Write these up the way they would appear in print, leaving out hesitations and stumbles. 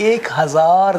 1000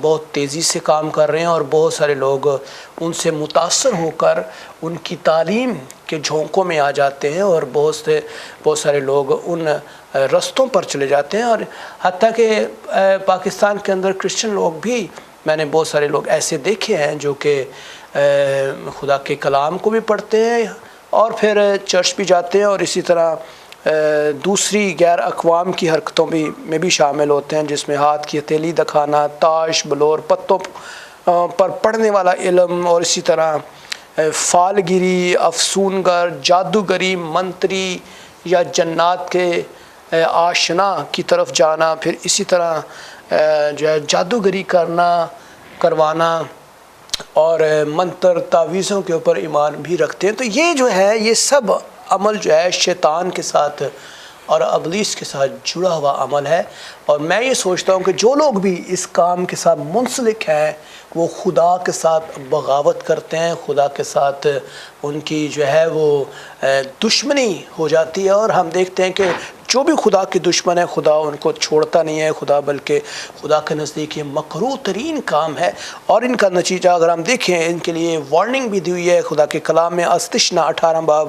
بہت تیزی سے کام کر رہے ہیں اور بہت سارے لوگ ان سے متاثر ہو کر ان کی تعلیم کے جھونکوں میں آ جاتے ہیں اور بہت سارے لوگ ان رستوں پر چلے جاتے ہیں. اور حتیٰ کہ پاکستان کے اندر کرسچن لوگ بھی میں نے بہت سارے لوگ ایسے دیکھے ہیں جو کہ خدا کے کلام کو بھی پڑھتے ہیں اور پھر چرچ بھی جاتے ہیں اور اسی طرح دوسری غیر اقوام کی حرکتوں میں بھی شامل ہوتے ہیں، جس میں ہاتھ کی ہتھیلی دکھانا، تاش بلور پتوں پر پڑھنے والا علم، اور اسی طرح فال گیری، افسونگر، جادوگری، منتری یا جنات کے آشنا کی طرف جانا، پھر اسی طرح جو ہے جادوگری کروانا اور منتر تعویذوں کے اوپر ایمان بھی رکھتے ہیں. تو یہ جو ہے یہ سب عمل جو ہے شیطان کے ساتھ اور ابلیس کے ساتھ جڑا ہوا عمل ہے. اور میں یہ سوچتا ہوں کہ جو لوگ بھی اس کام کے ساتھ منسلک ہیں وہ خدا کے ساتھ بغاوت کرتے ہیں، خدا کے ساتھ ان کی جو ہے وہ دشمنی ہو جاتی ہے. اور ہم دیکھتے ہیں کہ جو بھی خدا کے دشمن ہے خدا ان کو چھوڑتا نہیں ہے، خدا بلکہ خدا کے نزدیک یہ مکروہ ترین کام ہے. اور ان کا نتیجہ اگر ہم دیکھیں ان کے لیے وارننگ بھی دی ہوئی ہے خدا کے کلام میں. استثنا 18 باب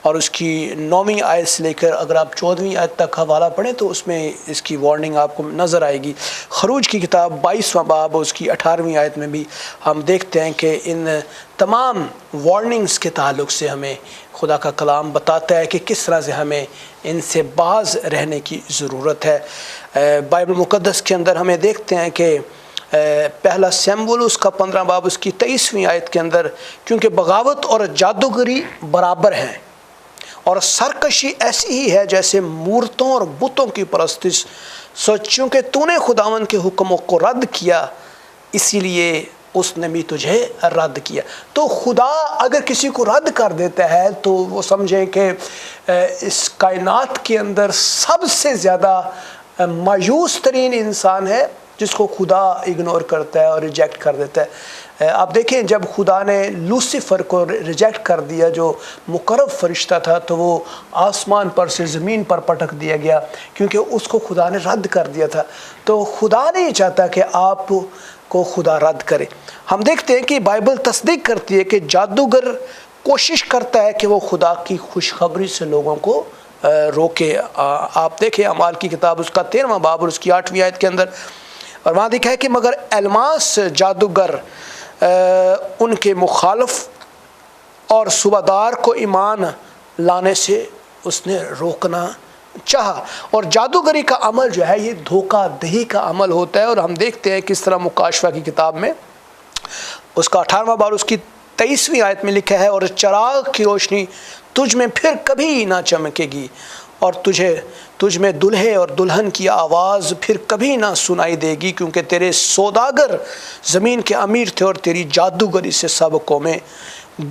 اور اس کی 9ویں آیت سے لے کر اگر آپ 14ویں آیت تک حوالہ پڑھیں تو اس میں اس کی وارننگ آپ کو نظر آئے گی. خروج کی کتاب 22واں باب اور اس کی 18ویں آیت میں بھی ہم دیکھتے ہیں کہ ان تمام وارننگز کے تعلق سے ہمیں خدا کا کلام بتاتا ہے کہ کس طرح سے ہمیں ان سے باز رہنے کی ضرورت ہے. بائبل مقدس کے اندر ہمیں دیکھتے ہیں کہ پہلا سیموئیل اس کا 15 باب اس کی 23ویں آیت کے اندر، کیونکہ بغاوت اور جادوگری برابر ہیں اور سرکشی ایسی ہی ہے جیسے مورتوں اور بتوں کی پرستش، سوچوں کہ تو نے خداوند کے حکموں کو رد کیا اسی لیے اس نے بھی تجھے رد کیا. تو خدا اگر کسی کو رد کر دیتا ہے تو وہ سمجھیں کہ اس کائنات کے اندر سب سے زیادہ مایوس ترین انسان ہے جس کو خدا اگنور کرتا ہے اور ریجیکٹ کر دیتا ہے. آپ دیکھیں جب خدا نے لوسیفر کو ریجیکٹ کر دیا جو مقرب فرشتہ تھا تو وہ آسمان پر سے زمین پر پٹک دیا گیا کیونکہ اس کو خدا نے رد کر دیا تھا. تو خدا نہیں چاہتا کہ آپ کو خدا رد کرے. ہم دیکھتے ہیں کہ بائبل تصدیق کرتی ہے کہ جادوگر کوشش کرتا ہے کہ وہ خدا کی خوشخبری سے لوگوں کو روکے. آپ دیکھیں اعمال کی کتاب اس کا 13واں باب اور اس کی 8ویں آیت کے اندر، اور وہاں لکھا ہے کہ مگر الماس جادوگر ان کے مخالف اور صوبادار کو ایمان لانے سے اس نے روکنا چاہا. اور جادوگری کا عمل جو ہے یہ دھوکہ دہی کا عمل ہوتا ہے. اور ہم دیکھتے ہیں کس طرح مکاشفہ کی کتاب میں اس کا 18واں باب اس کی 23ویں آیت میں لکھا ہے، اور چراغ کی روشنی تجھ میں پھر کبھی نہ چمکے گی اور تجھ میں دلہے اور دلہن کی آواز پھر کبھی نہ سنائی دے گی، کیونکہ تیرے سوداگر زمین کے امیر تھے اور تیری جادوگری سے سب قومیں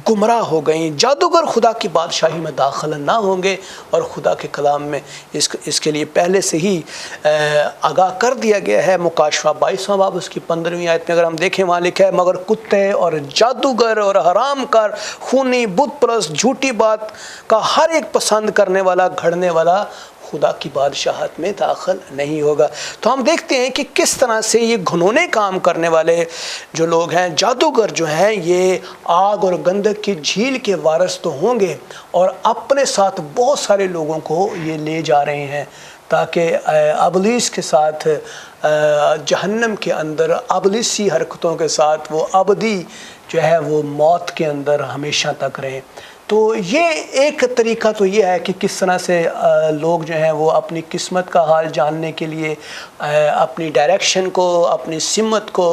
گمراہ ہو گئیں. جادوگر خدا کی بادشاہی میں داخل نہ ہوں گے، اور خدا کے کلام میں اس کے لیے پہلے سے ہی آگاہ کر دیا گیا ہے. مکاشفہ 22واں باب اس کی 15ویں آیت میں اگر ہم دیکھیں وہاں لکھا ہے مگر کتے اور جادوگر اور حرام کار، خونی، بت پرست، جھوٹی بات کا ہر ایک پسند کرنے والا، گھڑنے والا خدا کی بادشاہت میں داخل نہیں ہوگا. تو ہم دیکھتے ہیں کہ کس طرح سے یہ گھنونے کام کرنے والے جو لوگ ہیں، جادوگر جو ہیں، یہ آگ اور گندک کی جھیل کے وارث تو ہوں گے اور اپنے ساتھ بہت سارے لوگوں کو یہ لے جا رہے ہیں تاکہ ابلیس کے ساتھ جہنم کے اندر ابلیسی حرکتوں کے ساتھ وہ ابدی جو ہے وہ موت کے اندر ہمیشہ تک رہیں. تو یہ ایک طریقہ تو یہ ہے کہ کس طرح سے لوگ جو ہیں وہ اپنی قسمت کا حال جاننے کے لیے اپنی ڈائریکشن کو، اپنی سمت کو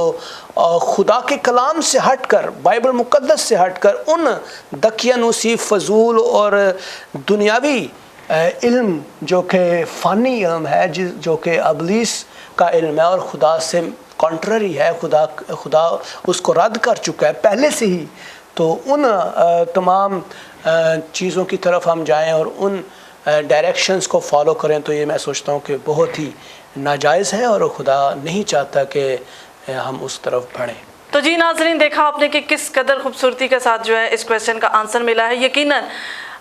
خدا کے کلام سے ہٹ کر، بائبل مقدس سے ہٹ کر ان دقیانوسی، فضول اور دنیاوی علم جو کہ فانی علم ہے، جو کہ ابلیس کا علم ہے اور خدا سے کانٹرری ہے، خدا اس کو رد کر چکا ہے پہلے سے ہی، تو ان تمام چیزوں کی طرف ہم جائیں اور ان ڈائریکشنز کو فالو کریں تو یہ میں سوچتا ہوں کہ بہت ہی ناجائز ہے اور خدا نہیں چاہتا کہ ہم اس طرف بڑھیں. تو جی ناظرین، دیکھا آپ نے کہ کس قدر خوبصورتی کے ساتھ جو ہے اس کویسچن کا آنسر ملا ہے. یقیناً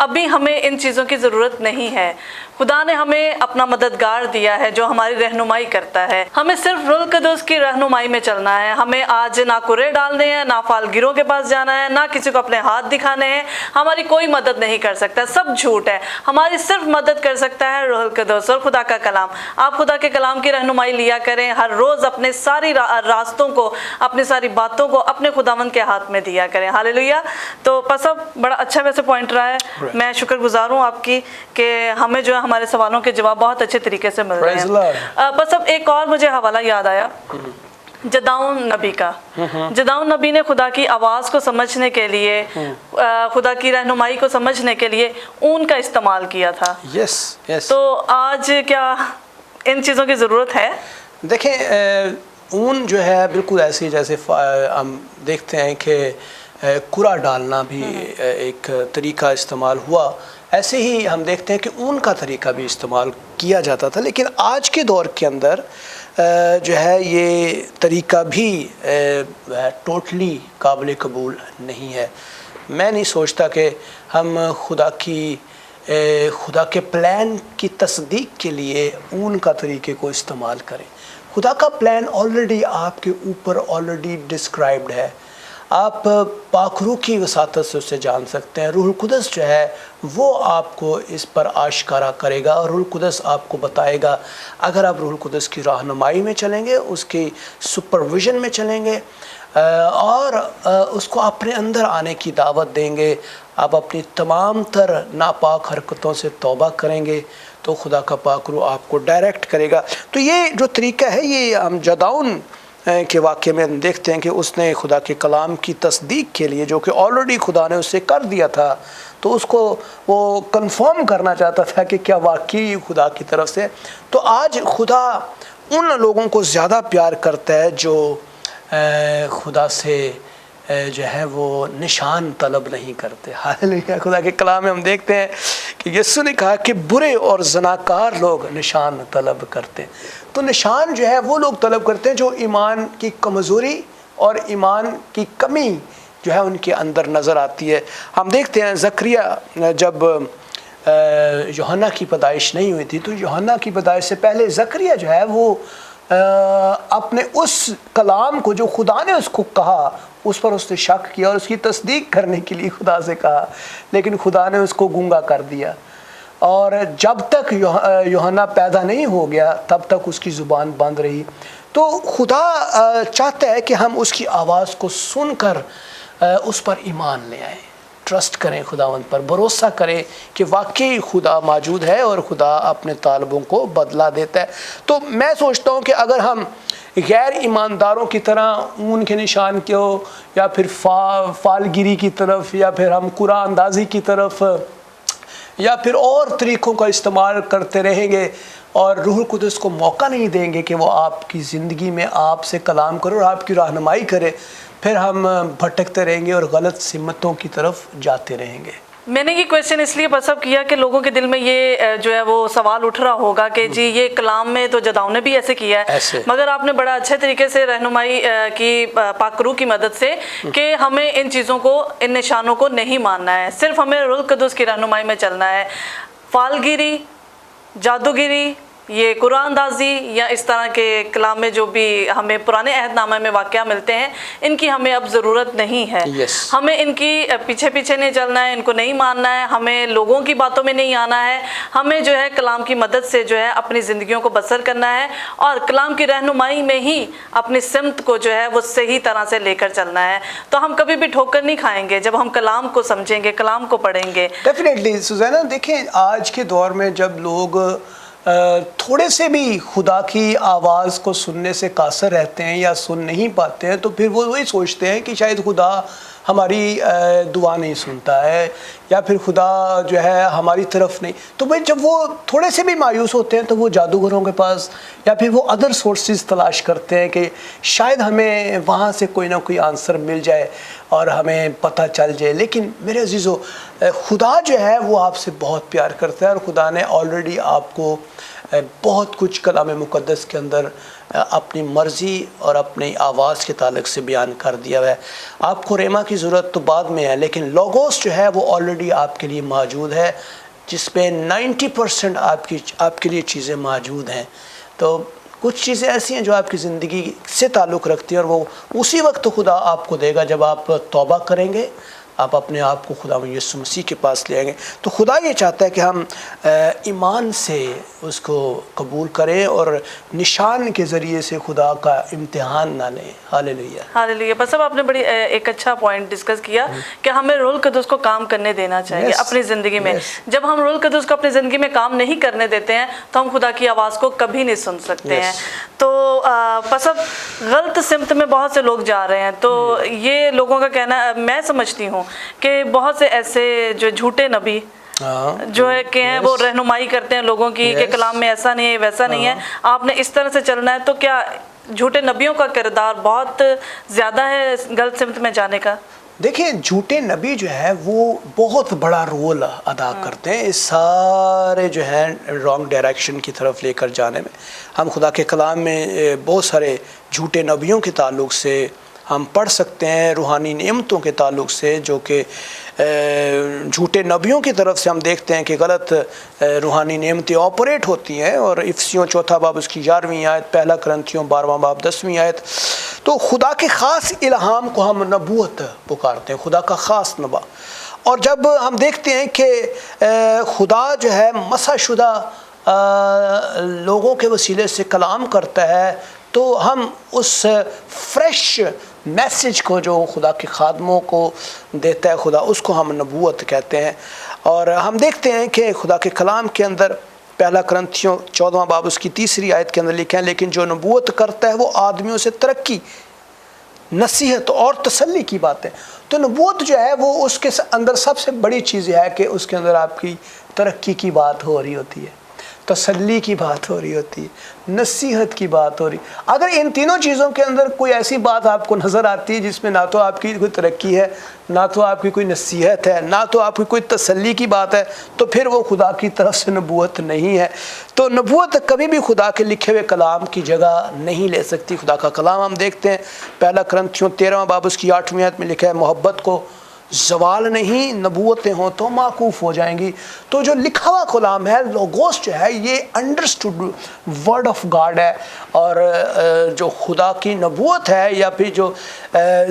ابھی ہمیں ان چیزوں کی ضرورت نہیں ہے۔ خدا نے ہمیں اپنا مددگار دیا ہے جو ہماری رہنمائی کرتا ہے، ہمیں صرف روح القدس کی رہنمائی میں چلنا ہے۔ ہمیں آج نہ کرے ڈالنے ہیں، نہ فالگیروں کے پاس جانا ہے، نہ کسی کو اپنے ہاتھ دکھانے ہیں۔ ہماری کوئی مدد نہیں کر سکتا، سب جھوٹ ہے۔ ہماری صرف مدد کر سکتا ہے روح القدس اور خدا کا کلام۔ آپ خدا کے کلام کی رہنمائی لیا کریں، ہر روز اپنے ساری راستوں کو، اپنی ساری باتوں کو اپنے خداوند کے ہاتھ میں دیا کریں۔ ہاللیلویا۔ تو پسب بڑا اچھا ویسے پوائنٹ رہا ہے، میں شکر گزار ہوں آپ کی کہ ہمیں جو ہے ہمارے سوالوں کے جواب بہت اچھے طریقے سے مل رہے ہیں۔ پسب ایک اور مجھے حوالہ یاد آیا جدعون نبی کا۔ جدعون نبی نے خدا کی آواز کو سمجھنے کے لیے، خدا کی رہنمائی کو سمجھنے کے لیے اون کا استعمال کیا تھا۔ تو آج کیا ان چیزوں کی ضرورت ہے؟ دیکھیں اون جو ہے بالکل ایسی جیسے ہم دیکھتے ہیں کہ کرا ڈالنا بھی ایک طریقہ استعمال ہوا، ایسے ہی ہم دیکھتے ہیں کہ اون کا طریقہ بھی استعمال کیا جاتا تھا، لیکن آج کے دور کے اندر جو ہے یہ طریقہ بھی ٹوٹلی قابل قبول نہیں ہے۔ میں نہیں سوچتا کہ ہم خدا کے پلان کی تصدیق کے لیے اون کا طریقے کو استعمال کریں۔ خدا کا پلان آلریڈی آپ کے اوپر آلریڈی ڈسکرائبڈ ہے، آپ پاک روح کی وساطت سے اسے جان سکتے ہیں۔ روح القدس جو ہے وہ آپ کو اس پر آشکارا کرے گا، اور روح القدس آپ کو بتائے گا۔ اگر آپ روح القدس کی رہنمائی میں چلیں گے، اس کی سپرویژن میں چلیں گے اور اس کو اپنے اندر آنے کی دعوت دیں گے، آپ اپنی تمام تر ناپاک حرکتوں سے توبہ کریں گے، تو خدا کا پاک روح آپ کو ڈائریکٹ کرے گا۔ تو یہ جو طریقہ ہے، یہ ہم جدعون کے واقعے میں دیکھتے ہیں کہ اس نے خدا کے کلام کی تصدیق کے لیے، جو کہ آلریڈی خدا نے اسے کر دیا تھا، تو اس کو وہ کنفرم کرنا چاہتا تھا کہ کیا واقعی خدا کی طرف سے۔ تو آج خدا ان لوگوں کو زیادہ پیار کرتا ہے جو خدا سے جو ہے وہ نشان طلب نہیں کرتے۔ ہاللیلویا۔ خدا کے کلام میں ہم دیکھتے ہیں کہ یسوع نے کہا کہ برے اور زناکار لوگ نشان طلب کرتے ہیں۔ تو نشان جو ہے وہ لوگ طلب کرتے ہیں جو ایمان کی کمزوری اور ایمان کی کمی جو ہے ان کے اندر نظر آتی ہے۔ ہم دیکھتے ہیں زکریا جب یوحنا کی پیدائش نہیں ہوئی تھی، تو یوحنا کی پیدائش سے پہلے زکریا جو ہے وہ اپنے اس کلام کو جو خدا نے اس کو کہا، اس پر اس نے شک کیا اور اس کی تصدیق کرنے کے لیے خدا سے کہا، لیکن خدا نے اس کو گونگا کر دیا، اور جب تک یوحنا پیدا نہیں ہو گیا تب تک اس کی زبان بند رہی۔ تو خدا چاہتا ہے کہ ہم اس کی آواز کو سن کر اس پر ایمان لے آئیں، ٹرسٹ کریں، خداوند پر بھروسہ کریں کہ واقعی خدا موجود ہے اور خدا اپنے طالبوں کو بدلہ دیتا ہے۔ تو میں سوچتا ہوں کہ اگر ہم غیر ایمانداروں کی طرح اون کے نشان کو، یا پھر فالگیری کی طرف، یا پھر ہم قرآن اندازی کی طرف، یا پھر اور طریقوں کا استعمال کرتے رہیں گے اور روح القدس کو موقع نہیں دیں گے کہ وہ آپ کی زندگی میں آپ سے کلام کرے اور آپ کی رہنمائی کرے، پھر ہم بھٹکتے رہیں گے اور غلط سمتوں کی طرف جاتے رہیں گے۔ میں نے یہ کویشچن اس لیے پسب کیا کہ لوگوں کے دل میں یہ جو ہے وہ سوال اٹھ رہا ہوگا کہ جی یہ کلام میں تو جدعون نے بھی ایسے کیا ہے، مگر آپ نے بڑا اچھے طریقے سے رہنمائی کی پاک روح کی مدد سے کہ ہمیں ان چیزوں کو، ان نشانوں کو نہیں ماننا ہے، صرف ہمیں روح القدس کی رہنمائی میں چلنا ہے۔ فالگیری، جادوگیری، یہ قرآن اندازی یا اس طرح کے کلام میں جو بھی ہمیں پرانے عہد نامہ میں واقعہ ملتے ہیں، ان کی ہمیں اب ضرورت نہیں ہے۔ ہمیں ان کی پیچھے پیچھے نہیں چلنا ہے، ان کو نہیں ماننا ہے، ہمیں لوگوں کی باتوں میں نہیں آنا ہے، ہمیں جو ہے کلام کی مدد سے جو ہے اپنی زندگیوں کو بسر کرنا ہے، اور کلام کی رہنمائی میں ہی اپنی سمت کو جو ہے وہ صحیح طرح سے لے کر چلنا ہے۔ تو ہم کبھی بھی ٹھوکر نہیں کھائیں گے جب ہم کلام کو سمجھیں گے، کلام کو پڑھیں گے۔ ڈیفینیٹلی سوزینا، دیکھیں آج کے دور میں جب لوگ تھوڑے سے بھی خدا کی آواز کو سننے سے قاصر رہتے ہیں یا سن نہیں پاتے ہیں، تو پھر وہ وہی سوچتے ہیں کہ شاید خدا ہماری دعا نہیں سنتا ہے، یا پھر خدا جو ہے ہماری طرف نہیں۔ تو بھائی جب وہ تھوڑے سے بھی مایوس ہوتے ہیں تو وہ جادوگروں کے پاس یا پھر وہ ادر سورسز تلاش کرتے ہیں کہ شاید ہمیں وہاں سے کوئی نہ کوئی آنسر مل جائے اور ہمیں پتہ چل جائے۔ لیکن میرے عزیزو، خدا جو ہے وہ آپ سے بہت پیار کرتا ہے، اور خدا نے آلریڈی آپ کو بہت کچھ کلام مقدس کے اندر اپنی مرضی اور اپنی آواز کے تعلق سے بیان کر دیا ہے. آپ کو ریما کی ضرورت تو بعد میں ہے، لیکن لوگوس جو ہے وہ آلریڈی آپ کے لیے موجود ہے، جس پہ 90% آپ کے لیے چیزیں موجود ہیں. تو کچھ چیزیں ایسی ہیں جو آپ کی زندگی سے تعلق رکھتی ہیں، اور وہ اسی وقت خدا آپ کو دے گا جب آپ توبہ کریں گے، آپ اپنے آپ کو خدا یسوع مسیح کے پاس لے آئیں گے. تو خدا یہ چاہتا ہے کہ ہم ایمان سے اس کو قبول کریں اور نشان کے ذریعے سے خدا کا امتحان نہ لیں. ہاللیلویہ، ہاللیلویہ. بس اب آپ نے بڑی ایک اچھا پوائنٹ ڈسکس کیا کہ ہمیں روح القدس کو کام کرنے دینا چاہیے اپنی زندگی میں. جب ہم روح القدس کو اپنی زندگی میں کام نہیں کرنے دیتے ہیں تو ہم خدا کی آواز کو کبھی نہیں سن سکتے ہیں. تو بس اب غلط سمت میں بہت سے لوگ جا رہے ہیں. تو یہ لوگوں کا کہنا، میں سمجھتی ہوں کہ بہت سے ایسے جو جھوٹے نبی جو ہے کہ ہیں وہ رہنمائی کرتے ہیں لوگوں کی کہ کلام میں ایسا نہیں ہے، ویسا نہیں ہے، آپ نے اس طرح سے چلنا ہے. تو کیا جھوٹے نبیوں کا کردار بہت زیادہ ہے غلط سمت میں جانے کا؟ دیکھیں، جھوٹے نبی جو ہے وہ بہت بڑا رول ادا کرتے ہیں اس سارے جو ہے رانگ ڈائریکشن کی طرف لے کر جانے میں. ہم خدا کے کلام میں بہت سارے جھوٹے نبیوں کے تعلق سے ہم پڑھ سکتے ہیں، روحانی نعمتوں کے تعلق سے، جو کہ جھوٹے نبیوں کی طرف سے ہم دیکھتے ہیں کہ غلط روحانی نعمتیں آپریٹ ہوتی ہیں. اور افسیوں 4 باب اس کی 11ویں آیت، پہلا کرنتھیوں 12واں باب 10ویں آیت. تو خدا کے خاص الہام کو ہم نبوت پکارتے ہیں، خدا کا خاص نبا. اور جب ہم دیکھتے ہیں کہ خدا جو ہے مسح شدہ لوگوں کے وسیلے سے کلام کرتا ہے، تو ہم اس فریش میسج کو جو خدا کے خادموں کو دیتا ہے خدا، اس کو ہم نبوت کہتے ہیں. اور ہم دیکھتے ہیں کہ خدا کے کلام کے اندر پہلا کرنتھیوں 14واں باب اس کی 3 آیت کے اندر لکھا ہے، لیکن جو نبوت کرتا ہے وہ آدمیوں سے ترقی، نصیحت اور تسلی کی بات ہے. تو نبوت جو ہے وہ اس کے اندر سب سے بڑی چیز یہ ہے کہ اس کے اندر آپ کی ترقی کی بات ہو رہی ہوتی ہے، تسلی کی بات ہو رہی ہوتی ہے، نصیحت کی بات ہو رہی. اگر ان تینوں چیزوں کے اندر کوئی ایسی بات آپ کو نظر آتی ہے جس میں نہ تو آپ کی کوئی ترقی ہے، نہ تو آپ کی کوئی نصیحت ہے، نہ تو آپ کی کوئی تسلی کی بات ہے، تو پھر وہ خدا کی طرف سے نبوت نہیں ہے. تو نبوت کبھی بھی خدا کے لکھے ہوئے کلام کی جگہ نہیں لے سکتی. خدا کا کلام ہم دیکھتے ہیں پہلا کرنتھیوں 13واں باب اس کی 8ویں آیت میں لکھا ہے، محبت کو زوال نہیں، نبوتیں ہوں تو معکوف ہو جائیں گی. تو جو لکھا ہوا کلام ہے، لوگوس جو ہے، یہ انڈرسٹوڈ ورڈ آف گاڈ ہے. اور جو خدا کی نبوت ہے یا پھر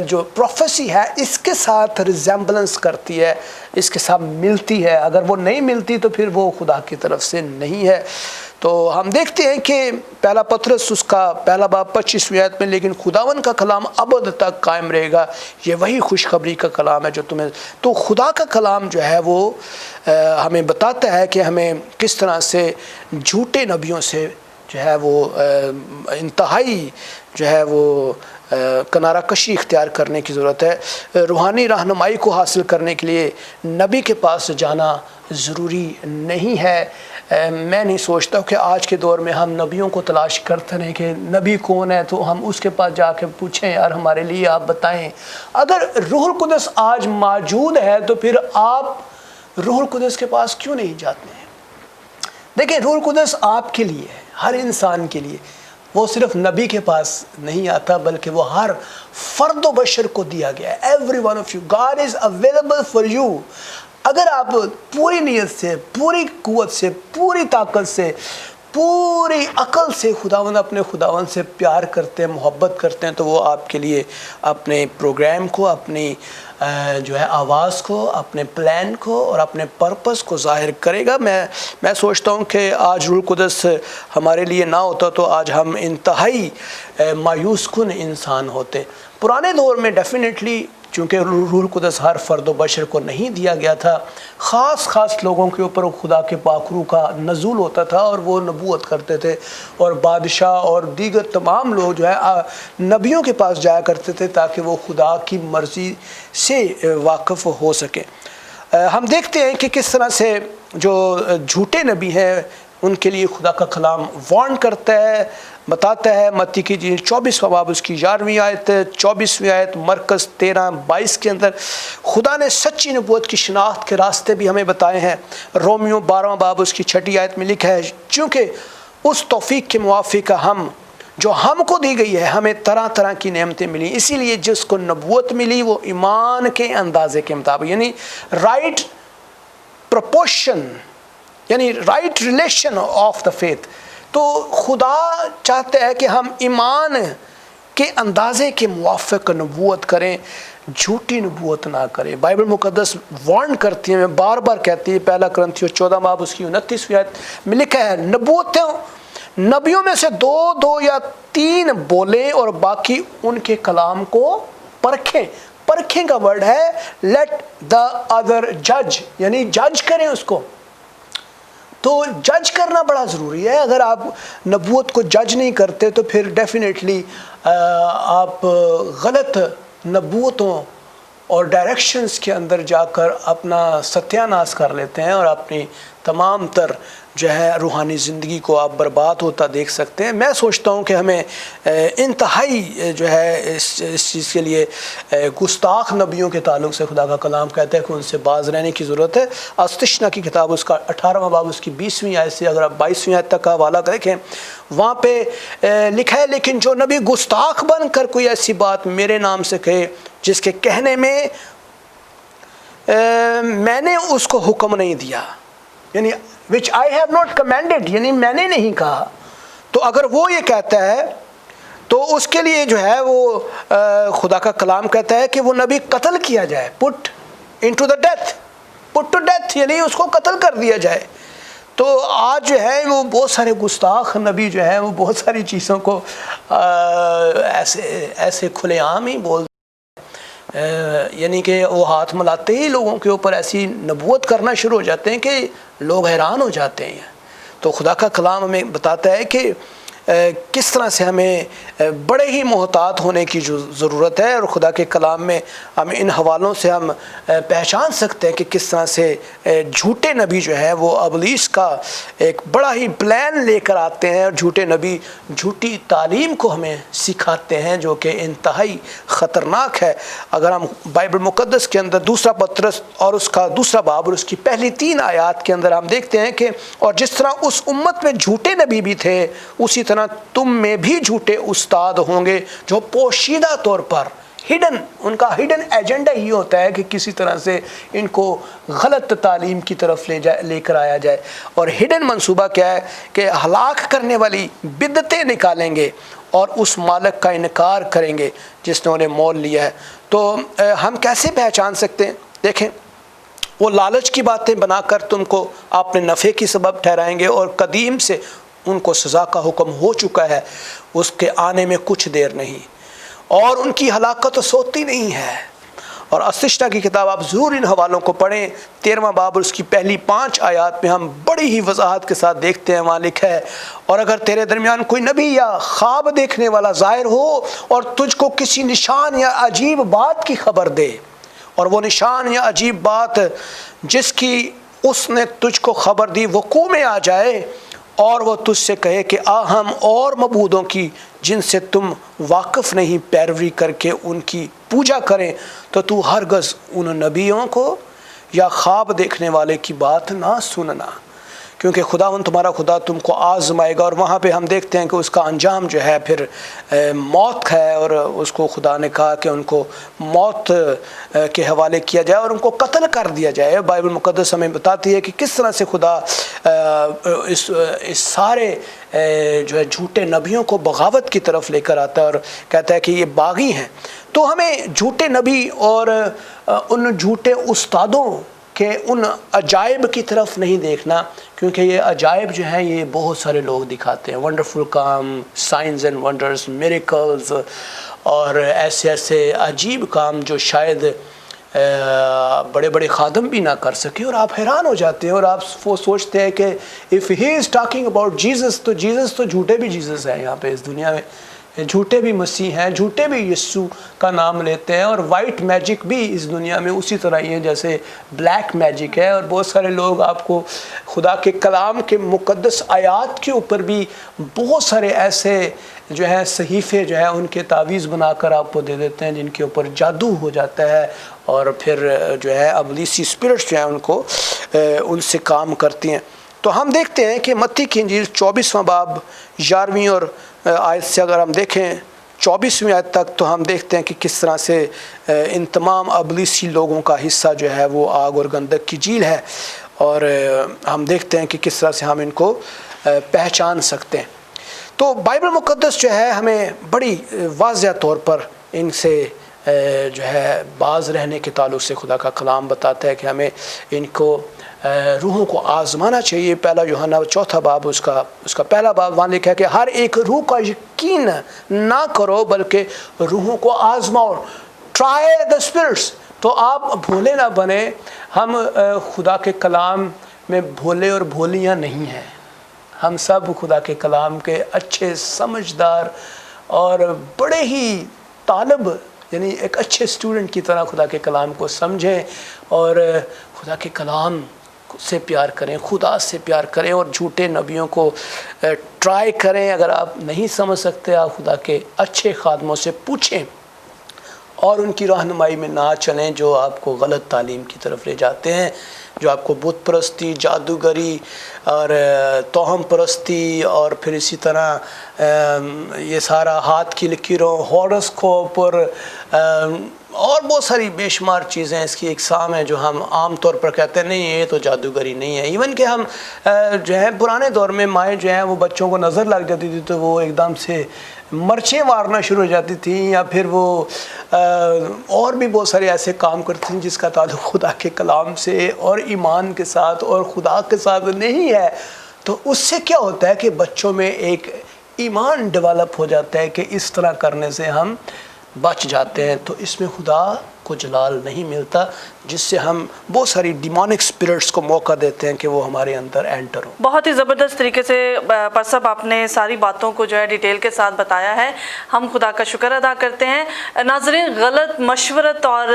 جو پروفیسی ہے، اس کے ساتھ ریزیمبلنس کرتی ہے، اس کے ساتھ ملتی ہے. اگر وہ نہیں ملتی تو پھر وہ خدا کی طرف سے نہیں ہے. تو ہم دیکھتے ہیں کہ پہلا پطرس اس کا پہلا باب 25ویں آیت میں، لیکن خداون کا کلام ابد تک قائم رہے گا، یہ وہی خوشخبری کا کلام ہے جو تمہیں. تو خدا کا کلام جو ہے وہ ہمیں بتاتا ہے کہ ہمیں کس طرح سے جھوٹے نبیوں سے جو ہے وہ انتہائی جو ہے وہ کنارہ کشی اختیار کرنے کی ضرورت ہے. روحانی رہنمائی کو حاصل کرنے کے لیے نبی کے پاس جانا ضروری نہیں ہے. میں نہیں سوچتا کہ آج کے دور میں ہم نبیوں کو تلاش کرتے رہیں کہ نبی کون ہے تو ہم اس کے پاس جا کے پوچھیں، یار ہمارے لیے آپ بتائیں. اگر روح القدس آج موجود ہے تو پھر آپ روح القدس کے پاس کیوں نہیں جاتے ہیں؟ دیکھیں، روح القدس آپ کے لیے ہے، ہر انسان کے لیے. وہ صرف نبی کے پاس نہیں آتا بلکہ وہ ہر فرد و بشر کو دیا گیا ہے. Every one of you, God is available for you. اگر آپ پوری نیت سے، پوری قوت سے، پوری طاقت سے، پوری عقل سے اپنے خداوند سے پیار کرتے ہیں، محبت کرتے ہیں، تو وہ آپ کے لیے اپنے پروگرام کو، اپنی جو ہے آواز کو، اپنے پلان کو اور اپنے پرپس کو ظاہر کرے گا. میں سوچتا ہوں کہ آج روح القدس ہمارے لیے نہ ہوتا تو آج ہم انتہائی مایوس کن انسان ہوتے. پرانے دور میں ڈیفینیٹلی چونکہ روح القدس ہر فرد و بشر کو نہیں دیا گیا تھا، خاص لوگوں کے اوپر خدا کے پاک روح کا نزول ہوتا تھا اور وہ نبوت کرتے تھے، اور بادشاہ اور دیگر تمام لوگ جو ہے نبیوں کے پاس جایا کرتے تھے تاکہ وہ خدا کی مرضی سے واقف ہو سکیں. ہم دیکھتے ہیں کہ کس طرح سے جو جھوٹے نبی ہیں ان کے لیے خدا کا کلام وارن کرتا ہے، بتاتا ہے. متی کی 24واں باب اس کی 11ویں آیت، 24ویں آیت، مرکز 13:22 کے اندر خدا نے سچی نبوت کی شناخت کے راستے بھی ہمیں بتائے ہیں. رومیو 12واں باب اس کی 6 آیت میں لکھا ہے، چونکہ اس توفیق کے موافق ہم جو ہم کو دی گئی ہے، ہمیں طرح طرح کی نعمتیں ملی، اسی لیے جس کو نبوت ملی وہ ایمان کے اندازے کے مطابق، یعنی رائٹ پروپورشن، یعنی right relation of the faith. تو خدا چاہتا ہے کہ ہم ایمان کے اندازے کے موافق نبوت کریں، جھوٹی نبوت نہ کریں. بائبل مقدس وارن کرتی ہے، میں بار بار کہتی ہے، پہلا کرنتھیوں 14 باب اس کی 29 آیت میں لکھا ہے، نبیوں میں سے 2 یا 3 بولیں اور باقی ان کے کلام کو پرکھیں. پرکھیں کا ورڈ ہے لیٹ دا ادر جج، یعنی جج کریں اس کو. تو جج کرنا بڑا ضروری ہے. اگر آپ نبوت کو جج نہیں کرتے تو پھر ڈیفینیٹلی آپ غلط نبوتوں اور ڈائریکشنز کے اندر جا کر اپنا ستیہ ناش کر لیتے ہیں اور اپنی تمام تر جو ہے روحانی زندگی کو آپ برباد ہوتا دیکھ سکتے ہیں. میں سوچتا ہوں کہ ہمیں انتہائی جو ہے اس چیز کے لیے گستاخ نبیوں کے تعلق سے خدا کا کلام کہتا ہے کہ ان سے باز رہنے کی ضرورت ہے. استشنا کی کتاب اس کا 18واں باب اس کی 20ویں آیت سے اگر آپ 22ویں آیت تک کا حوالہ دیکھیں، وہاں پہ لکھا ہے، لیکن جو نبی گستاخ بن کر کوئی ایسی بات میرے نام سے کہے جس کے کہنے میں میں نے اس کو حکم نہیں دیا، یعنی which I have not commanded، یعنی میں نے نہیں کہا، تو اگر وہ یہ کہتا ہے تو اس کے لیے جو ہے وہ خدا کا کلام کہتا ہے کہ وہ نبی قتل کیا جائے، put into the death، put to death، یعنی اس کو قتل کر دیا جائے. تو آج جو ہے وہ بہت سارے گستاخ نبی جو ہیں وہ بہت ساری چیزوں کو ایسے کھلے عام ہی بول، یعنی کہ وہ ہاتھ ملاتے ہی لوگوں کے اوپر ایسی نبوت کرنا شروع ہو جاتے ہیں کہ لوگ حیران ہو جاتے ہیں. تو خدا کا کلام ہمیں بتاتا ہے کہ کس طرح سے ہمیں بڑے ہی محتاط ہونے کی جو ضرورت ہے، اور خدا کے کلام میں ہم ان حوالوں سے ہم پہچان سکتے ہیں کہ کس طرح سے جھوٹے نبی جو ہے وہ ابلیس کا ایک بڑا ہی پلان لے کر آتے ہیں، اور جھوٹے نبی جھوٹی تعلیم کو ہمیں سکھاتے ہیں جو کہ انتہائی خطرناک ہے. اگر ہم بائبل مقدس کے اندر دوسرا پطرس اور اس کا 2 باب اور اس کی پہلی 3 آیات کے اندر ہم دیکھتے ہیں کہ اور جس طرح اس امت میں جھوٹے نبی بھی تھے، اسی طرح تم میں بھی جھوٹے استاد ہوں گے جو پوشیدہ طور پر ان کا ہڈن ایجنڈا ہی ہوتا ہے کہ کسی طرح سے ان کو غلط تعلیم کی طرف لے کر آیا جائے. اور ہڈن منصوبہ کیا ہے کہ ہلاک کرنے والی بدعتیں نکالیں گے اور اس مالک کا انکار کریں گے جس نے انہیں مول لیا ہے. تو ہم کیسے پہچان سکتے ہیں؟ دیکھیں، وہ لالچ کی باتیں بنا کر تم کو اپنے نفع کی سبب ٹھہرائیں گے، اور قدیم سے ان کو سزا کا حکم ہو چکا ہے، اس کے آنے میں کچھ دیر نہیں، اور ان کی ہلاکت سوتی نہیں ہے. اور استشنا کی کتاب آپ ضرور ان حوالوں کو پڑھیں، 13واں باب اور اس کی پہلی 5 آیات میں ہم بڑی ہی وضاحت کے ساتھ دیکھتے ہیں. وہاں لکھا ہے، اور اگر تیرے درمیان کوئی نبی یا خواب دیکھنے والا ظاہر ہو اور تجھ کو کسی نشان یا عجیب بات کی خبر دے، اور وہ نشان یا عجیب بات جس کی اس نے تجھ کو خبر دی وقوع میں آ جائے، اور وہ تجھ سے کہے کہ ہم اور معبودوں کی جن سے تم واقف نہیں پیروی کر کے ان کی پوجا کریں، تو ہرگز ان نبیوں کو یا خواب دیکھنے والے کی بات نہ سننا، کیونکہ خداوند تمہارا خدا تم کو آزمائے گا. اور وہاں پہ ہم دیکھتے ہیں کہ اس کا انجام جو ہے پھر موت ہے، اور اس کو خدا نے کہا کہ ان کو موت کے حوالے کیا جائے اور ان کو قتل کر دیا جائے. بائبل مقدس ہمیں بتاتی ہے کہ کس طرح سے خدا اس سارے جو ہے جھوٹے نبیوں کو بغاوت کی طرف لے کر آتا ہے اور کہتا ہے کہ یہ باغی ہیں. تو ہمیں جھوٹے نبی اور ان جھوٹے استادوں کہ ان عجائب کی طرف نہیں دیکھنا، کیونکہ یہ عجائب جو ہیں یہ بہت سارے لوگ دکھاتے ہیں، ونڈرفل کام، سائنز اینڈ ونڈرز، میریکلز، اور ایسے عجیب کام جو شاید بڑے بڑے خادم بھی نہ کر سکے. اور آپ حیران ہو جاتے ہیں اور آپ وہ سوچتے ہیں کہ if he is talking about Jesus تو جیزس تو جھوٹے بھی جیزس ہیں یہاں پہ اس دنیا میں، جھوٹے بھی مسیح ہیں، جھوٹے بھی یسوع کا نام لیتے ہیں، اور وائٹ میجک بھی اس دنیا میں اسی طرح ہی ہے جیسے بلیک میجک ہے. اور بہت سارے لوگ آپ کو خدا کے کلام کے مقدس آیات کے اوپر بھی بہت سارے ایسے جو ہے صحیفے جو ہے ان کے تعویذ بنا کر آپ کو دے دیتے ہیں جن کے اوپر جادو ہو جاتا ہے، اور پھر جو ہے ابلیسی اسپرٹس جو ہیں ان سے کام کرتی ہیں. تو ہم دیکھتے ہیں کہ متی کی انجیل 24واں باب 11ویں اور آیت سے اگر ہم دیکھیں 24ویں آیت تک، تو ہم دیکھتے ہیں کہ کس طرح سے ان تمام ابلیسی لوگوں کا حصہ جو ہے وہ آگ اور گندک کی جھیل ہے، اور ہم دیکھتے ہیں کہ کس طرح سے ہم ان کو پہچان سکتے ہیں۔ تو بائبل مقدس جو ہے ہمیں بڑی واضح طور پر ان سے جو ہے باز رہنے کے تعلق سے خدا کا کلام بتاتا ہے کہ ہمیں ان کو روحوں کو آزمانا چاہیے۔ پہلا یوحنا 4 باب اس کا پہلا باب وہاں لکھا ہے کہ ہر ایک روح کا یقین نہ کرو بلکہ روحوں کو آزماؤ، ٹرائی دا اسپرٹس۔ تو آپ بھولے نہ بنے، ہم خدا کے کلام میں بھولے اور بھولیاں نہیں ہیں، ہم سب خدا کے کلام کے اچھے سمجھدار اور بڑے ہی طالب، یعنی ایک اچھے اسٹوڈنٹ کی طرح خدا کے کلام کو سمجھیں اور خدا کے کلام سے پیار کریں، خدا سے پیار کریں، اور جھوٹے نبیوں کو ٹرائی کریں۔ اگر آپ نہیں سمجھ سکتے، آپ خدا کے اچھے خادموں سے پوچھیں اور ان کی رہنمائی میں نہ چلیں جو آپ کو غلط تعلیم کی طرف لے جاتے ہیں، جو آپ کو بت پرستی، جادوگری اور توہم پرستی، اور پھر اسی طرح یہ سارا ہاتھ کی لکیروں، ہاروسکوپ اور بہت ساری بے شمار چیزیں اس کی اقسام ہیں جو ہم عام طور پر کہتے ہیں نہیں یہ تو جادوگری نہیں ہے۔ ایون کہ ہم جو ہے پرانے دور میں مائیں جو ہیں وہ بچوں کو نظر لگ جاتی تھی تو وہ ایک دم سے مرچیں مارنا شروع ہو جاتی تھیں، یا پھر وہ اور بھی بہت سارے ایسے کام کرتی تھیں جس کا تعلق خدا کے کلام سے اور ایمان کے ساتھ اور خدا کے ساتھ نہیں ہے۔ تو اس سے کیا ہوتا ہے کہ بچوں میں ایک ایمان ڈیولپ ہو جاتا ہے کہ اس طرح کرنے سے ہم بچ جاتے ہیں۔ تو اس میں خدا کو جلال نہیں ملتا، جس سے ہم بہت ساری ڈیمونک اسپرٹس کو موقع دیتے ہیں کہ وہ ہمارے اندر انٹر ہوں۔ بہت ہی زبردست طریقے سے پرسب آپ نے ساری باتوں کو جو ہے ڈیٹیل کے ساتھ بتایا ہے، ہم خدا کا شکر ادا کرتے ہیں۔ ناظرین، غلط مشورت اور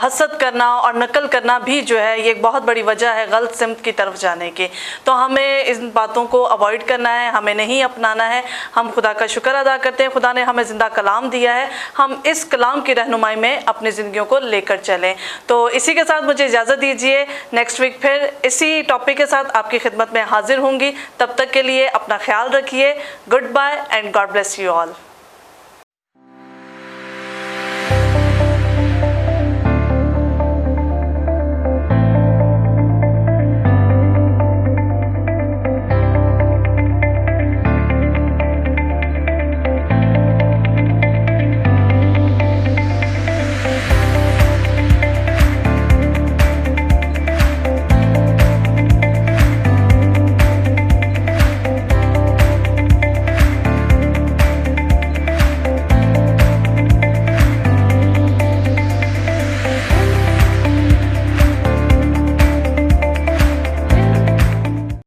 حسد کرنا اور نقل کرنا بھی جو ہے یہ ایک بہت بڑی وجہ ہے غلط سمت کی طرف جانے کی، تو ہمیں ان باتوں کو اوائڈ کرنا ہے، ہمیں نہیں اپنانا ہے۔ ہم خدا کا شکر ادا کرتے ہیں، خدا نے ہمیں زندہ کلام دیا ہے، ہم اس کلام کی رہنمائی میں اپنی زندگیوں کو لے کر چلیں۔ تو اسی کے ساتھ مجھے اجازت دیجیے، نیکسٹ ویک پھر اسی ٹاپک کے ساتھ آپ کی خدمت میں حاضر ہوں گی۔ تب تک کے لیے اپنا خیال رکھیے۔ Goodbye and God bless you all.